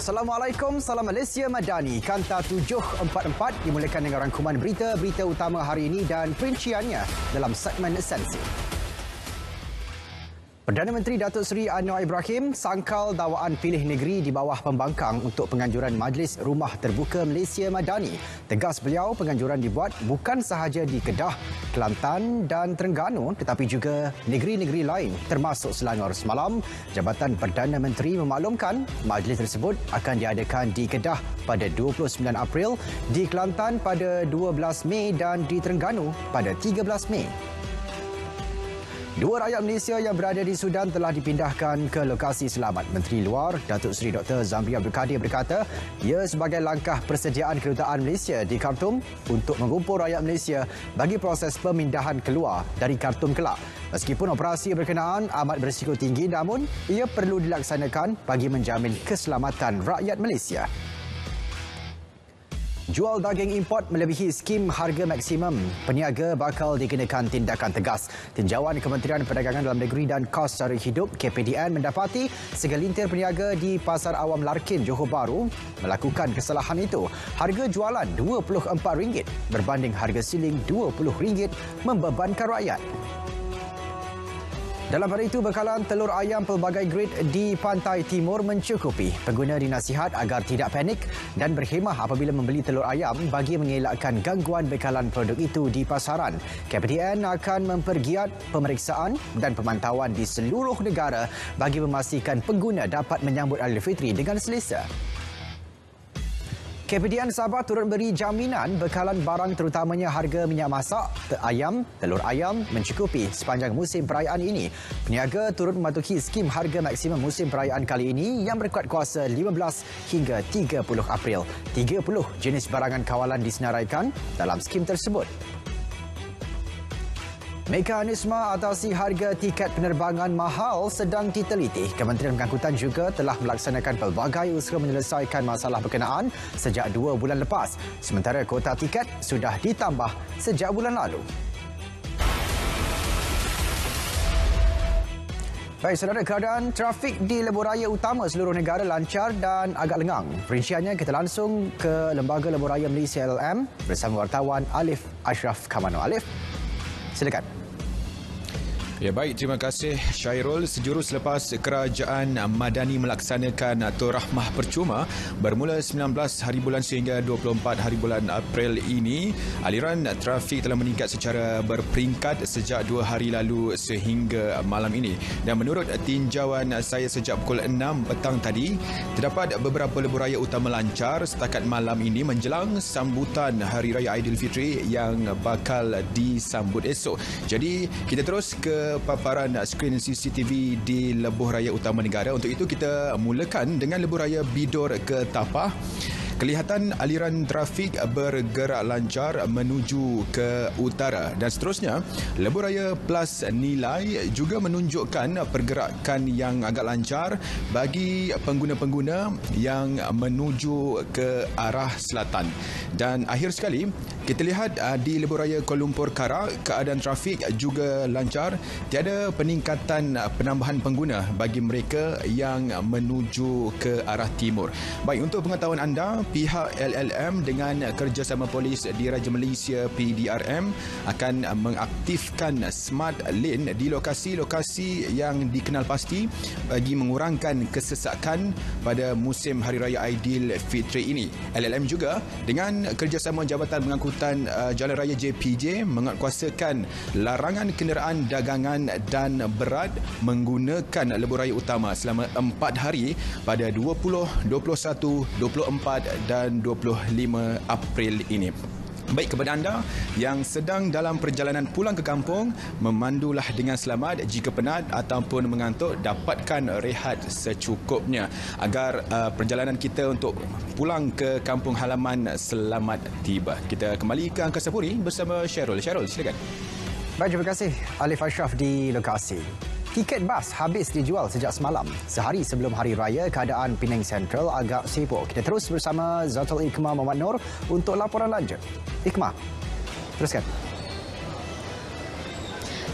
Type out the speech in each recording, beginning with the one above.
Assalamualaikum, salam Malaysia Madani. Kanta 744 dimulakan dengan rangkuman berita-berita utama hari ini dan perinciannya dalam segmen esensi. Perdana Menteri Datuk Seri Anwar Ibrahim sangkal dakwaan pilih negeri di bawah pembangkang untuk penganjuran Majlis Rumah Terbuka Malaysia Madani. Tegas beliau, penganjuran dibuat bukan sahaja di Kedah, Kelantan dan Terengganu tetapi juga negeri-negeri lain termasuk Selangor. Semalam, Jabatan Perdana Menteri memaklumkan majlis tersebut akan diadakan di Kedah pada 29 April, di Kelantan pada 12 Mei dan di Terengganu pada 13 Mei. Dua rakyat Malaysia yang berada di Sudan telah dipindahkan ke lokasi selamat. Menteri Luar Datuk Seri Dr. Zamri Abdul Kadir berkata, ia sebagai langkah persediaan kedutaan Malaysia di Khartoum untuk mengumpul rakyat Malaysia bagi proses pemindahan keluar dari Khartoum kelak. Meskipun operasi berkenaan amat berisiko tinggi, namun ia perlu dilaksanakan bagi menjamin keselamatan rakyat Malaysia. Jual daging import melebihi skim harga maksimum, peniaga bakal dikenakan tindakan tegas. Tinjauan Kementerian Perdagangan Dalam Negeri dan Kos Sara Hidup KPDN mendapati segelintir peniaga di Pasar Awam Larkin, Johor Bahru melakukan kesalahan itu. Harga jualan RM24 berbanding harga siling RM20 membebankan rakyat. Dalam pada itu, bekalan telur ayam pelbagai grade di Pantai Timur mencukupi. Pengguna dinasihat agar tidak panik dan berhemah apabila membeli telur ayam bagi mengelakkan gangguan bekalan produk itu di pasaran. KPDN akan mempergiat pemeriksaan dan pemantauan di seluruh negara bagi memastikan pengguna dapat menyambut Aidilfitri dengan selesa. KPDN Sabah turut beri jaminan bekalan barang terutamanya harga minyak masak, ayam, telur ayam mencukupi sepanjang musim perayaan ini. Peniaga turut mematuhi skim harga maksimum musim perayaan kali ini yang berkuat kuasa 15 hingga 30 April. 30 jenis barangan kawalan disenaraikan dalam skim tersebut. Mekanisme atasi harga tiket penerbangan mahal sedang diteliti. Kementerian Pengangkutan juga telah melaksanakan pelbagai usaha menyelesaikan masalah berkenaan sejak 2 bulan lepas. Sementara kuota tiket sudah ditambah sejak bulan lalu. Baik, saudara, keadaan trafik di lebuhraya utama seluruh negara lancar dan agak lengang. Perinciannya kita langsung ke Lembaga Lebuhraya Malaysia LLM bersama wartawan Alif Ashraf Kamano. Alif, silakan. Ya, baik, terima kasih Syairul. Sejurus selepas Kerajaan Madani melaksanakan Tur Rahmah Percuma bermula 19 hari bulan sehingga 24 hari bulan April ini, aliran trafik telah meningkat secara berperingkat sejak 2 hari lalu sehingga malam ini. Dan menurut tinjauan saya sejak pukul 6 petang tadi, terdapat beberapa lebuhraya utama lancar setakat malam ini menjelang sambutan Hari Raya Aidilfitri yang bakal disambut esok. Jadi, kita terus ke paparan skrin CCTV di lebuhraya utama negara. Untuk itu kita mulakan dengan lebuhraya Bidor ke Tapah. Kelihatan aliran trafik bergerak lancar menuju ke utara dan seterusnya. Lebuhraya Plus Nilai juga menunjukkan pergerakan yang agak lancar bagi pengguna-pengguna yang menuju ke arah selatan. Dan akhir sekali, kita lihat di lebuhraya Kuala Lumpur Kara, keadaan trafik juga lancar. Tiada peningkatan penambahan pengguna bagi mereka yang menuju ke arah timur. Baik, untuk pengetahuan anda, pihak LLM dengan kerjasama polis Diraja Malaysia PDRM akan mengaktifkan smart lane di lokasi-lokasi yang dikenal pasti bagi mengurangkan kesesakan pada musim Hari Raya Aidilfitri ini. LLM juga dengan kerjasama Jabatan Pengangkutan Jalan Raya JPJ menguatkuasakan larangan kenderaan dagangan dan berat menggunakan lebuhraya utama selama 4 hari pada 20, 21, 24 dan 25 April ini. Baik, kepada anda yang sedang dalam perjalanan pulang ke kampung, memandulah dengan selamat. Jika penat ataupun mengantuk, dapatkan rehat secukupnya agar perjalanan kita untuk pulang ke kampung halaman selamat tiba. Kita kembali ke Angkasa Puri bersama Syairul. Syairul, silakan. Baik, terima kasih Alif Ashraf di lokasi. Tiket bas habis dijual sejak semalam. Sehari sebelum Hari Raya, keadaan Penang Central agak sibuk. Kita terus bersama Zatul Iqmah Muhammad Nur untuk laporan lanjut. Iqmah, teruskan.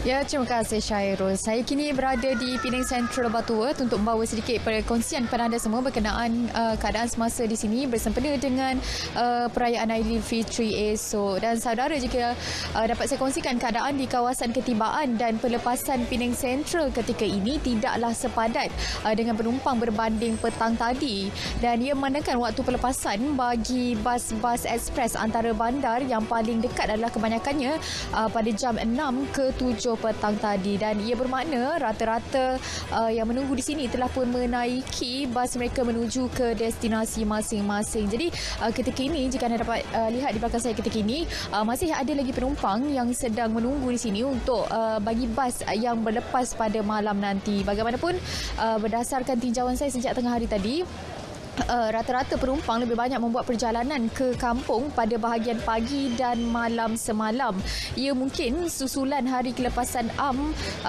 Ya, terima kasih Syairul. Saya kini berada di Penang Central Batu untuk membawa sedikit perkongsian kepada anda semua berkenaan keadaan semasa di sini bersempena dengan perayaan Aidilfitri esok. Dan saudara, jika dapat saya kongsikan keadaan di kawasan ketibaan dan pelepasan Penang Central ketika ini tidaklah sepadat dengan penumpang berbanding petang tadi. Dan ia menandakan waktu pelepasan bagi bas-bas ekspres antara bandar yang paling dekat adalah kebanyakannya pada jam 6 ke 7 petang tadi, dan ia bermakna rata-rata yang menunggu di sini telah pun menaiki bas mereka menuju ke destinasi masing-masing. Jadi ketika ini, jika anda dapat lihat di belakang saya ketika ini, masih ada lagi penumpang yang sedang menunggu di sini untuk bagi bas yang berlepas pada malam nanti. Bagaimanapun, berdasarkan tinjauan saya sejak tengah hari tadi, rata-rata penumpang lebih banyak membuat perjalanan ke kampung pada bahagian pagi dan malam semalam. Ia mungkin susulan hari kelepasan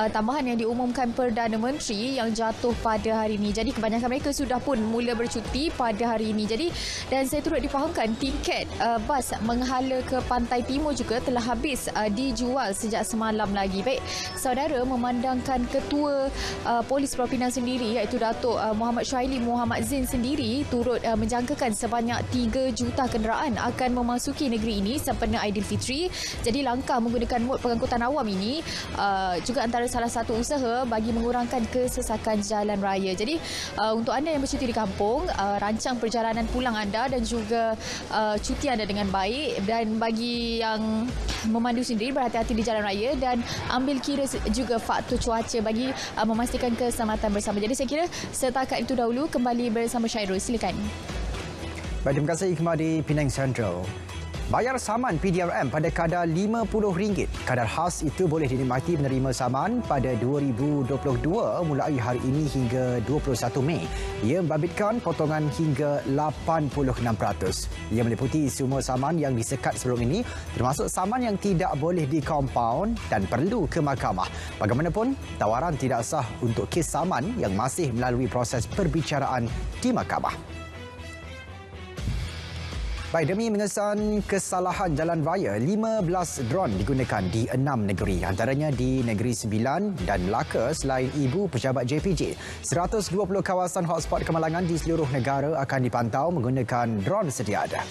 tambahan yang diumumkan Perdana Menteri yang jatuh pada hari ini. Jadi kebanyakan mereka sudah pun mula bercuti pada hari ini. Jadi, dan saya turut difahamkan tiket bas menghala ke Pantai Timur juga telah habis dijual sejak semalam lagi. Baik, saudara, memandangkan Ketua Polis Pulau Pinang sendiri, iaitu Datuk Muhammad Syaili Muhammad Zain sendiri turut menjangkakan sebanyak 3 juta kenderaan akan memasuki negeri ini sempena Aidilfitri. Jadi langkah menggunakan mod pengangkutan awam ini juga antara salah satu usaha bagi mengurangkan kesesakan jalan raya. Jadi untuk anda yang bercuti di kampung, rancang perjalanan pulang anda dan juga cuti anda dengan baik, dan bagi yang memandu sendiri berhati-hati di jalan raya dan ambil kira juga faktor cuaca bagi memastikan keselamatan bersama. Jadi saya kira setakat itu dahulu. Kembali bersama Syairul, silakan. Baik, terima kasih Ikhmah di Penang Central. Bayar saman PDRM pada kadar RM50. Kadar khas itu boleh dinikmati menerima saman pada 2022 mulai hari ini hingga 21 Mei. Ia membabitkan potongan hingga 86%. Ia meliputi semua saman yang disekat sebelum ini, termasuk saman yang tidak boleh dikompaun dan perlu ke mahkamah. Bagaimanapun, tawaran tidak sah untuk kes saman yang masih melalui proses perbicaraan di mahkamah. Baik, demi mengesan kesalahan jalan raya, 15 dron digunakan di 6 negeri, antaranya di Negeri Sembilan dan Melaka. Selain ibu pejabat JPJ, 120 kawasan hotspot kemalangan di seluruh negara akan dipantau menggunakan dron sedia ada.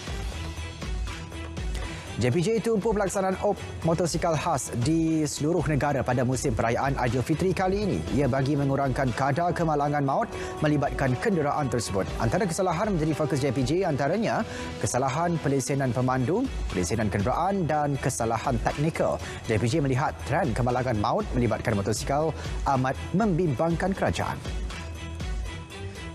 JPJ tumpu pelaksanaan op motosikal khas di seluruh negara pada musim perayaan Aidilfitri kali ini. Ia bagi mengurangkan kadar kemalangan maut melibatkan kenderaan tersebut. Antara kesalahan menjadi fokus JPJ antaranya kesalahan pelesenan pemandu, pelesenan kenderaan dan kesalahan teknikal. JPJ melihat trend kemalangan maut melibatkan motosikal amat membimbangkan kerajaan.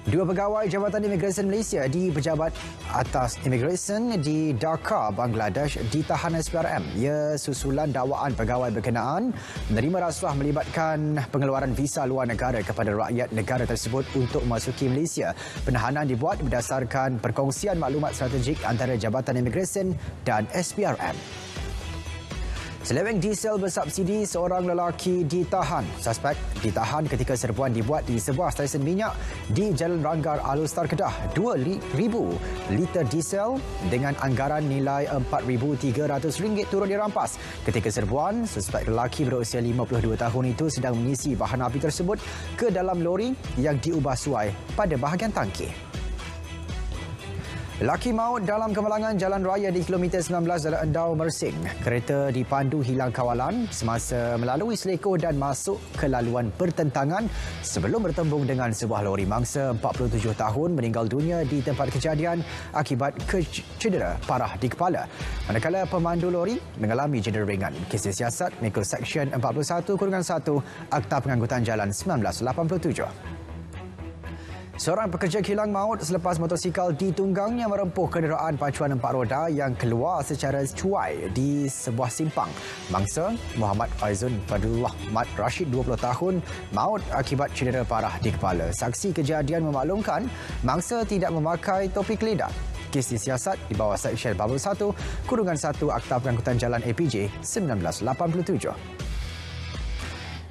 2 pegawai Jabatan Imigresen Malaysia di Pejabat Atas Imigresen di Dhaka, Bangladesh ditahan SPRM. Ia susulan dakwaan pegawai berkenaan menerima rasuah melibatkan pengeluaran visa luar negara kepada rakyat negara tersebut untuk memasuki Malaysia. Penahanan dibuat berdasarkan perkongsian maklumat strategik antara Jabatan Imigresen dan SPRM. Seleweng diesel bersubsidi, seorang lelaki ditahan. Suspek ditahan ketika serbuan dibuat di sebuah stesen minyak di Jalan Ranggar Alustar, Kedah. 2,000 liter diesel dengan anggaran nilai RM4,300 turut dirampas. Ketika serbuan, suspek lelaki berusia 52 tahun itu sedang mengisi bahan api tersebut ke dalam lori yang diubah suai pada bahagian tangki. Lelaki maut dalam kemalangan jalan raya di kilometer 19 Jalan Endau, Mersing. Kereta dipandu hilang kawalan semasa melalui selekor dan masuk ke laluan pertentangan sebelum bertembung dengan sebuah lori. Mangsa 47 tahun meninggal dunia di tempat kejadian akibat cedera parah di kepala, manakala pemandu lori mengalami cedera ringan. Kes siasat mengikut Seksyen 41-1 Akta Pengangkutan Jalan 1987. Seorang pekerja hilang maut selepas motosikal ditunggangnya merempuh kenderaan pacuan 4 roda yang keluar secara cuai di sebuah simpang. Mangsa Muhammad Faizun Fadullah Mat Rashid, 20 tahun, maut akibat cedera parah di kepala. Saksi kejadian memaklumkan mangsa tidak memakai topi keledar. Kes disiasat di bawah Seksyen 41-1 Akta Pengangkutan Jalan APJ 1987.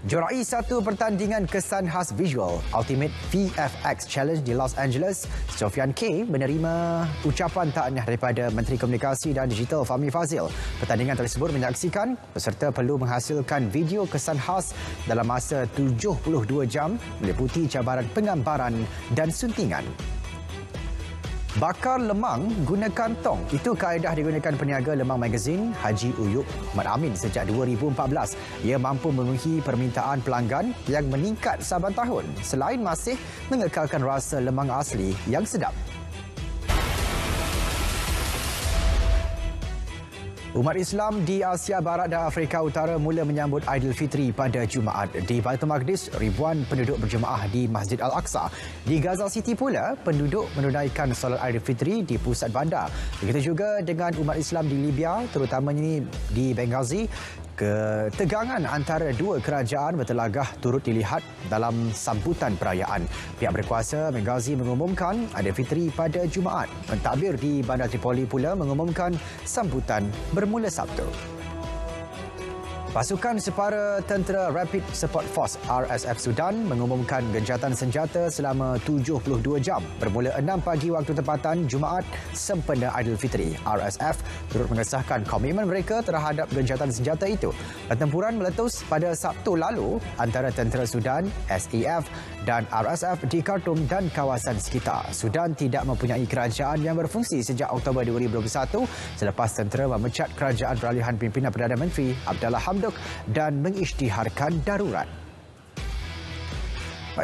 Jorai satu pertandingan kesan khas visual Ultimate VFX Challenge di Los Angeles, Sofian K menerima ucapan tahniah daripada Menteri Komunikasi dan Digital Fahmi Fadzil. Pertandingan tersebut menyaksikan peserta perlu menghasilkan video kesan khas dalam masa 72 jam meliputi cabaran penggambaran dan suntingan. Bakar lemang gunakan tong. Itu kaedah digunakan peniaga lemang magazin Haji Uyub Mat Amin sejak 2014. Ia mampu memenuhi permintaan pelanggan yang meningkat saban tahun selain masih mengekalkan rasa lemang asli yang sedap. Umat Islam di Asia Barat dan Afrika Utara mula menyambut Aidilfitri pada Jumaat. Di Baitul Maqdis, ribuan penduduk berjemaah di Masjid Al-Aqsa. Di Gaza City pula, penduduk menunaikan solat Aidilfitri di pusat bandar. Begitu juga dengan umat Islam di Libya, terutamanya di Benghazi. Ketegangan antara dua kerajaan bertelagah turut dilihat dalam sambutan perayaan. Pihak berkuasa Benghazi mengumumkan Aidilfitri pada Jumaat. Pentadbir di Bandar Tripoli pula mengumumkan sambutan bermula Sabtu. Pasukan Separa Tentera Rapid Support Force RSF Sudan mengumumkan gencatan senjata selama 72 jam bermula 6 pagi waktu tempatan Jumaat sempena Aidilfitri. RSF turut mengesahkan komitmen mereka terhadap gencatan senjata itu. Pertempuran meletus pada Sabtu lalu antara tentera Sudan, SAF dan RSF di Khartoum dan kawasan sekitar. Sudan tidak mempunyai kerajaan yang berfungsi sejak Oktober 2021 selepas tentera memecat kerajaan peralihan pimpinan Perdana Menteri Abdallah Hamdok dan mengisytiharkan darurat.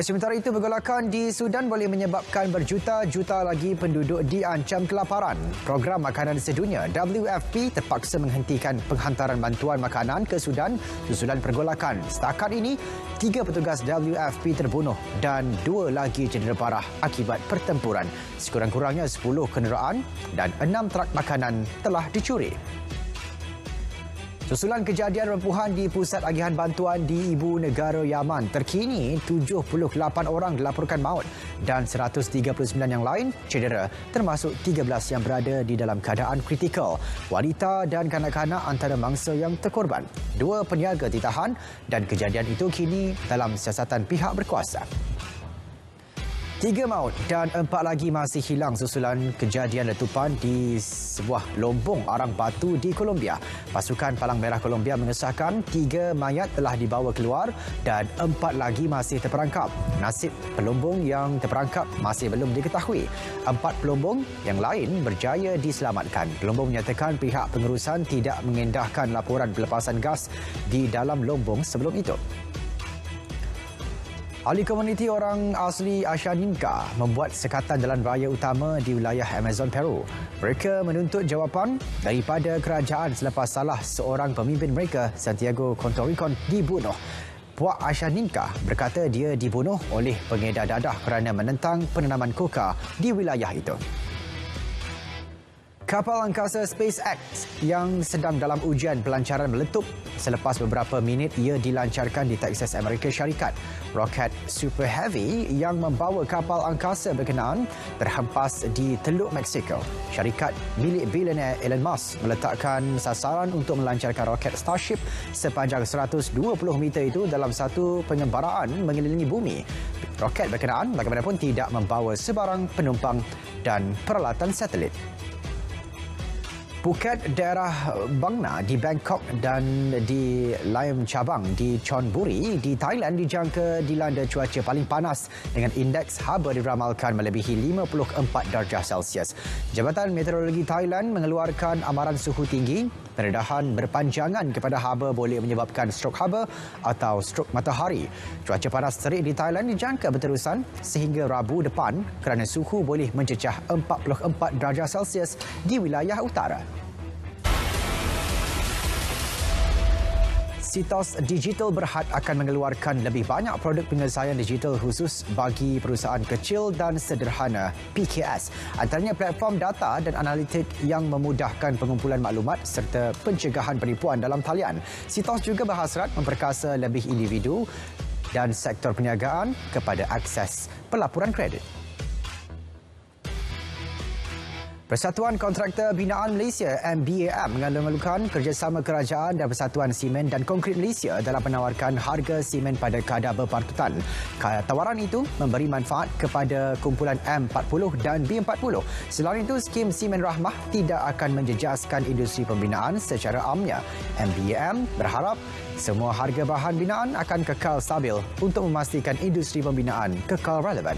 Sementara itu, pergolakan di Sudan boleh menyebabkan berjuta-juta lagi penduduk diancam kelaparan. Program Makanan Sedunia WFP terpaksa menghentikan penghantaran bantuan makanan ke Sudan susulan pergolakan. Setakat ini, 3 petugas WFP terbunuh dan 2 lagi cedera parah akibat pertempuran. Sekurang-kurangnya 10 kenderaan dan 6 trak makanan telah dicuri. Susulan kejadian rempuhan di pusat agihan bantuan di ibu negara Yaman, terkini 78 orang dilaporkan maut dan 139 yang lain cedera, termasuk 13 yang berada di dalam keadaan kritikal. Wanita dan kanak-kanak antara mangsa yang terkorban. 2 peniaga ditahan dan kejadian itu kini dalam siasatan pihak berkuasa. 3 maut dan 4 lagi masih hilang susulan kejadian letupan di sebuah lombong arang batu di Colombia. Pasukan Palang Merah Colombia mengesahkan 3 mayat telah dibawa keluar dan 4 lagi masih terperangkap. Nasib pelombong yang terperangkap masih belum diketahui. 4 pelombong yang lain berjaya diselamatkan. Pelombong menyatakan pihak pengurusan tidak mengendahkan laporan pelepasan gas di dalam lombong sebelum itu. Ahli komuniti orang asli Ashaninka membuat sekatan jalan raya utama di wilayah Amazon Peru. Mereka menuntut jawapan daripada kerajaan selepas salah seorang pemimpin mereka, Santiago Contoricon, dibunuh. Puak Ashaninka berkata dia dibunuh oleh pengedar dadah kerana menentang penanaman koka di wilayah itu. Kapal angkasa SpaceX yang sedang dalam ujian pelancaran meletup selepas beberapa minit ia dilancarkan di Texas, Amerika Syarikat. Roket Super Heavy yang membawa kapal angkasa berkenaan terhempas di Teluk Mexico. Syarikat milik bilioner Elon Musk meletakkan sasaran untuk melancarkan roket Starship sepanjang 120 meter itu dalam satu pengembaraan mengelilingi bumi. Roket berkenaan bagaimanapun tidak membawa sebarang penumpang dan peralatan satelit. Phuket, daerah Bang Na di Bangkok dan di Laem Chabang di Chonburi di Thailand dijangka dilanda cuaca paling panas dengan indeks haba diramalkan melebihi 54 darjah Celsius. Jabatan Meteorologi Thailand mengeluarkan amaran suhu tinggi. Pendedahan berpanjangan kepada haba boleh menyebabkan strok haba atau strok matahari. Cuaca panas terik di Thailand dijangka berterusan sehingga Rabu depan kerana suhu boleh mencecah 44 darjah Celsius di wilayah utara. Sitos Digital Berhad akan mengeluarkan lebih banyak produk penyelesaian digital khusus bagi perusahaan kecil dan sederhana (PKS). Antaranya platform data dan analitik yang memudahkan pengumpulan maklumat serta pencegahan penipuan dalam talian. Sitos juga berhasrat memperkasa lebih individu dan sektor perniagaan kepada akses pelaporan kredit. Persatuan Kontraktor Binaan Malaysia MBAM mengalu-alukan kerjasama kerajaan dan Persatuan Simen dan Konkrit Malaysia dalam menawarkan harga simen pada kadar berpatutan. Tawaran itu memberi manfaat kepada kumpulan M40 dan B40. Selain itu, skim Simen Rahmah tidak akan menjejaskan industri pembinaan secara amnya. MBAM berharap semua harga bahan binaan akan kekal stabil untuk memastikan industri pembinaan kekal relevan.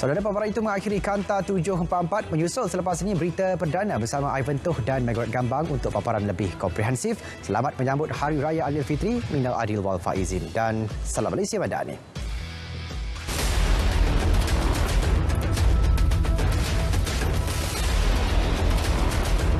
Saudara, paparan itu mengakhiri Kanta 744. Menyusul selepas ini berita perdana bersama Ivan Toh dan Margaret Gambang untuk paparan lebih komprehensif. Selamat menyambut Hari Raya Aidilfitri. Minal Adil wal Faizin dan Salam Malaysia Madani.